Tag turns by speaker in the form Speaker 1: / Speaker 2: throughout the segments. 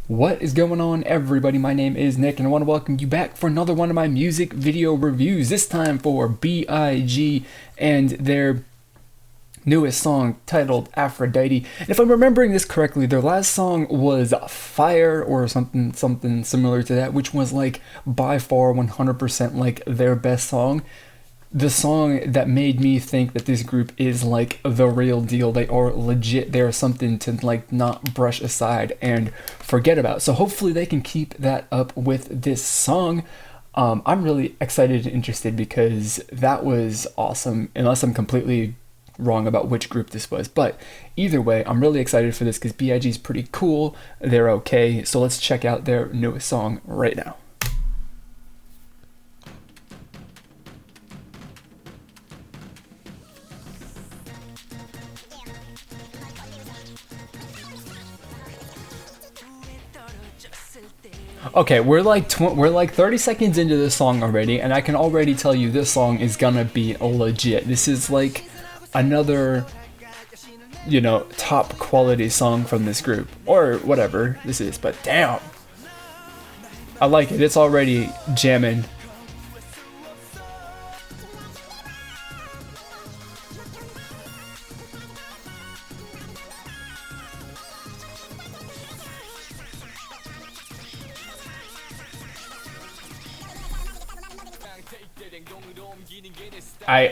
Speaker 1: What is going on, everybody? My name is Nick, and I want to welcome you back for another one of my music video reviews, this time for B.I.G. and their newest song titled Aphrodite. And if I'm remembering this correctly, their last song was Fire or something similar to that, which was like by far 100% like their best song. The song that made me think that this group is like the real deal. They are legit. They are something to like not brush aside and forget about. So hopefully they can keep that up with this song. I'm really excited and interested because that was awesome, unless I'm completely wrong about which group this was. But either way, I'm really excited for this because B.I.G is pretty cool. They're okay. So let's check out their newest song right now. Okay, we're like 30 seconds into this song already, and I can already tell you this song is gonna be legit. This is like another, top quality song from this group, or whatever this is, but damn, I like it. It's already jamming.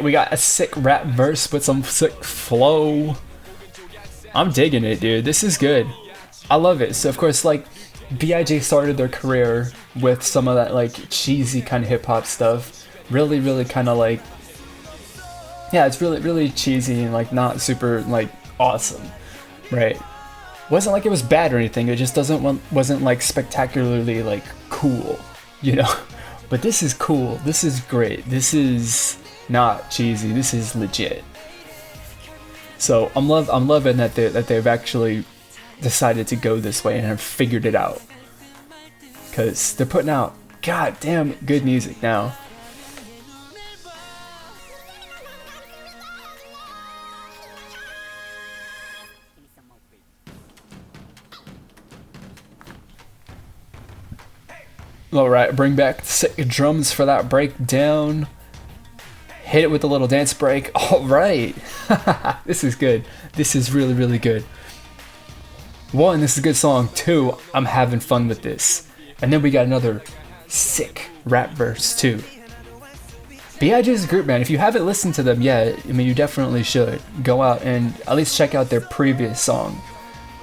Speaker 1: We got a sick rap verse with some sick flow. I'm digging it, dude. This is good. I love it. So of course, like, B.I.G started their career with some of that like cheesy kind of hip hop stuff. Really kind of like, yeah, it's really cheesy and like not super like awesome, right? Wasn't like it was bad or anything. It just wasn't like spectacularly like cool, But this is cool. This is great. This is not cheesy. This is legit. So I'm loving that they've actually decided to go this way and have figured it out, because they're putting out goddamn good music now. Alright, bring back sick drums for that breakdown. Hit it with a little dance break. Alright. This is good. This is really good. One, this is a good song. Two, I'm having fun with this. And then we got another sick rap verse too. B.I.G is a group, man. If you haven't listened to them yet, I mean, you definitely should. Go out and at least check out their previous song.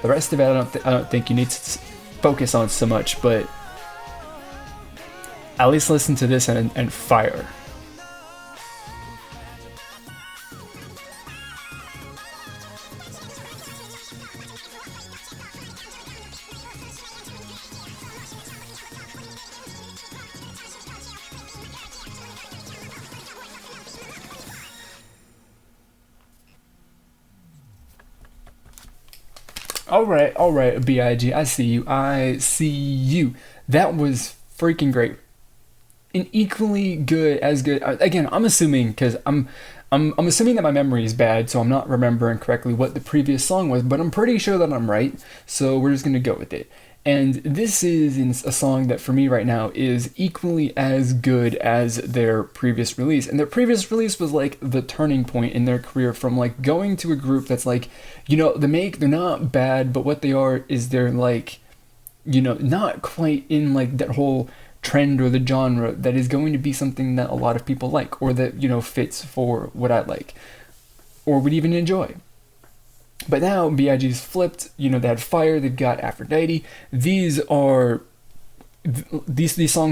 Speaker 1: The rest of it, I don't think you need to focus on so much, but at least listen to this and fire. Alright, B.I.G, I see you. That was freaking great. And equally good. Again, I'm assuming, because I'm assuming that my memory is bad, so I'm not remembering correctly what the previous song was, but I'm pretty sure that I'm right, so we're just gonna go with it. And this is a song that for me right now is equally as good as their previous release. And their previous release was like the turning point in their career, from like going to a group that's like, they're not bad, but what they are is they're like, not quite in like that whole trend or the genre that is going to be something that a lot of people like, or that fits for what I like or would even enjoy. But now B.I.G's flipped. They had Fire, they've got Aphrodite. These songs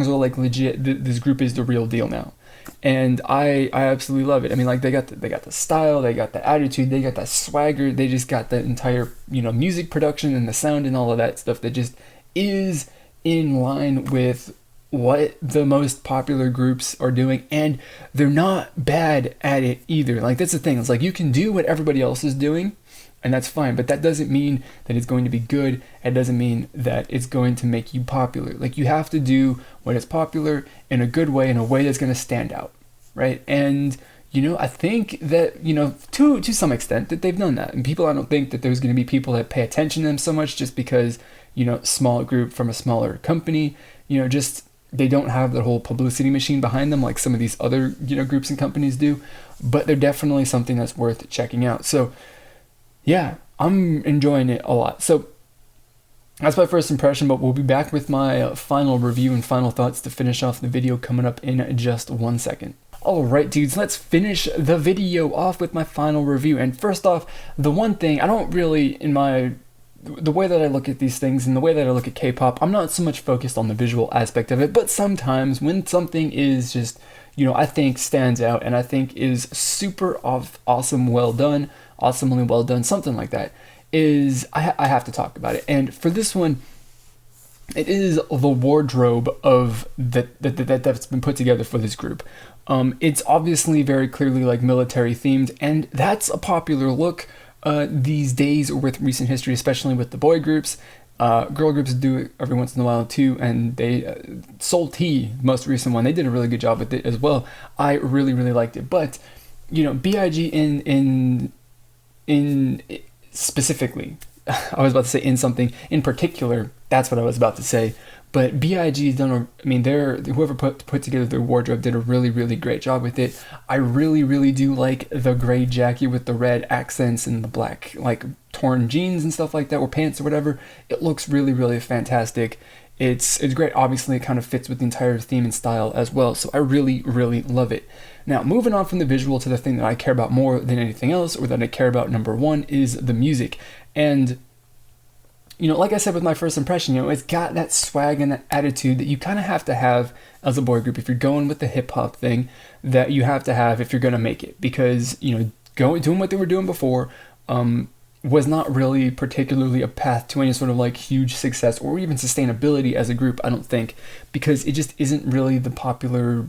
Speaker 1: are like legit. This group is the real deal now, and I absolutely love it. I mean, like, they got the style, they got the attitude, they got that swagger, they just got the entire music production and the sound and all of that stuff that just is in line with what the most popular groups are doing, and they're not bad at it either. Like, that's the thing. It's like, you can do what everybody else is doing, and that's fine, but that doesn't mean that it's going to be good. It doesn't mean that it's going to make you popular. Like, you have to do what is popular in a good way, in a way that's going to stand out, right? And I think that, to some extent, that they've done that. And I don't think that there's going to be people that pay attention to them so much, just because small group from a smaller company, just they don't have the whole publicity machine behind them like some of these other, groups and companies do, but they're definitely something that's worth checking out. So yeah, I'm enjoying it a lot. So that's my first impression, but we'll be back with my final review and final thoughts to finish off the video coming up in just 1 second. Alright dudes, let's finish the video off with my final review. And first off, the one thing, I don't really, the way that I look at these things and the way that I look at K-pop, I'm not so much focused on the visual aspect of it, but sometimes when something is just, I think stands out and I think is super awesomely well done, something like that, I have to talk about it. And for this one, it is the wardrobe of that's been put together for this group. It's obviously very clearly like military themed, and that's a popular look these days with recent history, especially with the boy groups. Girl groups do it every once in a while too, and they Soul T, most recent one, they did a really good job with it as well. I really liked it, but B.I.G in specifically, I was about to say in something in particular, that's what I was about to say. But B.I.G. done whoever put together their wardrobe did a really great job with it. I really do like the gray jacket with the red accents and the black like torn jeans and stuff like that, or pants or whatever. It looks really fantastic. It's great. Obviously it kind of fits with the entire theme and style as well, so I really love it. Now moving on from the visual to the thing that I care about more than anything else, or that I care about number one, is the music. And like I said with my first impression, it's got that swag and that attitude that you kind of have to have as a boy group if you're going with the hip hop thing, that you have to have if you're going to make it, because doing what they were doing before was not really particularly a path to any sort of like huge success or even sustainability as a group, I don't think, because it just isn't really the popular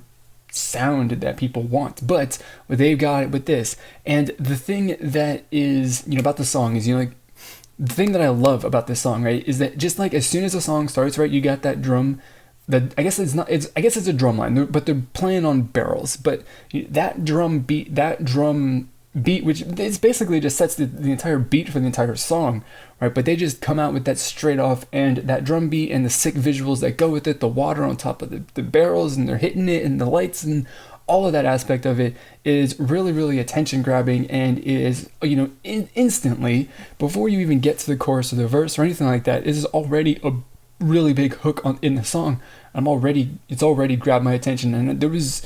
Speaker 1: sound that people want. But they've got it with this. And the thing that is about the song is the thing that I love about this song, right, is that just like as soon as the song starts, right, you got that drum, I guess it's a drum line, but they're playing on barrels, but that drum beat, which it's basically just sets the entire beat for the entire song, right? But they just come out with that straight off, and that drum beat and the sick visuals that go with it, the water on top of the barrels, and they're hitting it, and the lights, and all of that aspect of it is really attention grabbing, and is instantly, before you even get to the chorus or the verse or anything like that, is already a really big hook in the song. It's already grabbed my attention, and there was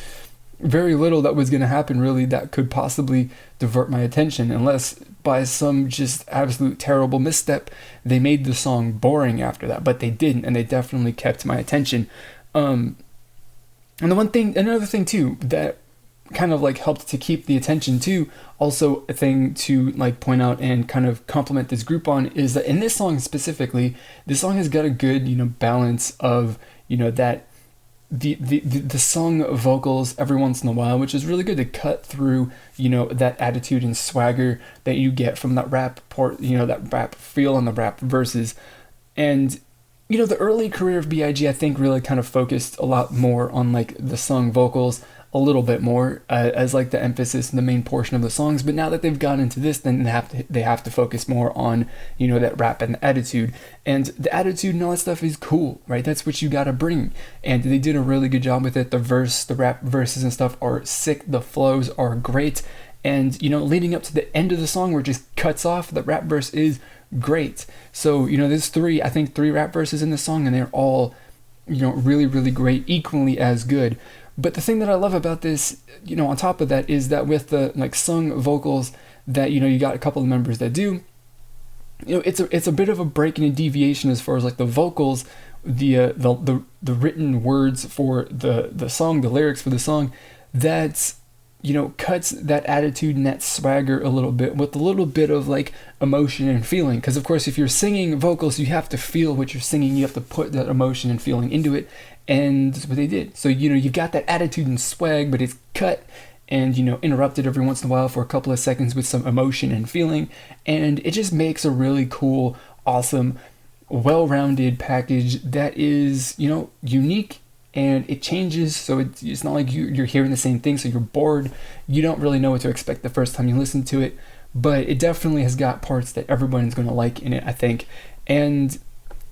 Speaker 1: very little that was going to happen really that could possibly divert my attention, unless by some just absolute terrible misstep they made the song boring after that. But they didn't, and they definitely kept my attention. And another thing too that kind of like helped to keep the attention too, also a thing to like point out and kind of compliment this group on, is that in this song specifically, this song has got a good balance of that the sung vocals every once in a while, which is really good to cut through that attitude and swagger that you get from that rap part, that rap feel and the rap verses. And the early career of B.I.G, I think, really kind of focused a lot more on like the sung vocals a little bit more as like the emphasis and the main portion of the songs. But now that they've gotten into this, then they have to focus more on that rap and the attitude. And the attitude and all that stuff is cool, right? That's what you gotta bring. And they did a really good job with it. The rap verses and stuff are sick. The flows are great. And leading up to the end of the song where it just cuts off, the rap verse is great. So there's three rap verses in the song, and they're all really great, equally as good. But the thing that I love about this, on top of that, is that with the like sung vocals that you got a couple of members that do, it's a bit of a break and a deviation as far as like the vocals, the written words for the song, the lyrics for the song, that's cuts that attitude and that swagger a little bit with a little bit of like emotion and feeling. Because of course, if you're singing vocals, you have to feel what you're singing. You have to put that emotion and feeling into it, and that's what they did. So you've got that attitude and swag, but it's cut and interrupted every once in a while for a couple of seconds with some emotion and feeling, and it just makes a really cool, awesome, well-rounded package that is unique. And it changes, so it's not like you're hearing the same thing, so you're bored. You don't really know what to expect the first time you listen to it, but it definitely has got parts that everyone's going to like in it, I think. And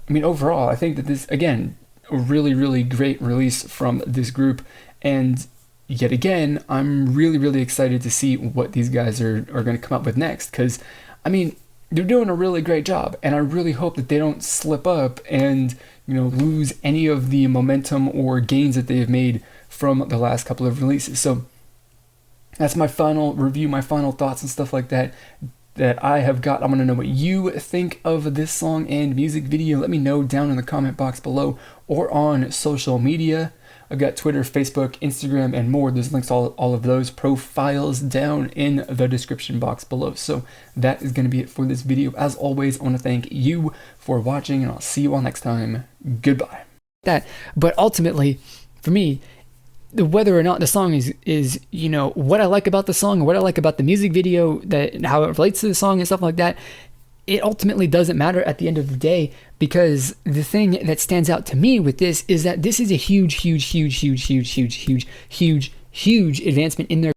Speaker 1: I mean, overall, I think that this, again, a really, really great release from this group. And yet again, I'm really, really excited to see what these guys are going to come up with next. Because, I mean, they're doing a really great job. And I really hope that they don't slip up and, lose any of the momentum or gains that they've made from the last couple of releases. So that's my final review, my final thoughts and stuff like that I have got. I want to know what you think of this song and music video. Let me know down in the comment box below or on social media. I've got Twitter, Facebook, Instagram, and more. There's links to all of those profiles down in the description box below. So that is going to be it for this video. As always, I want to thank you for watching, and I'll see you all next time. Goodbye. But ultimately, for me, whether or not the song is what I like about the song, or what I like about the music video, that how it relates to the song and stuff like that, it ultimately doesn't matter at the end of the day, because the thing that stands out to me with this is that this is a huge advancement in their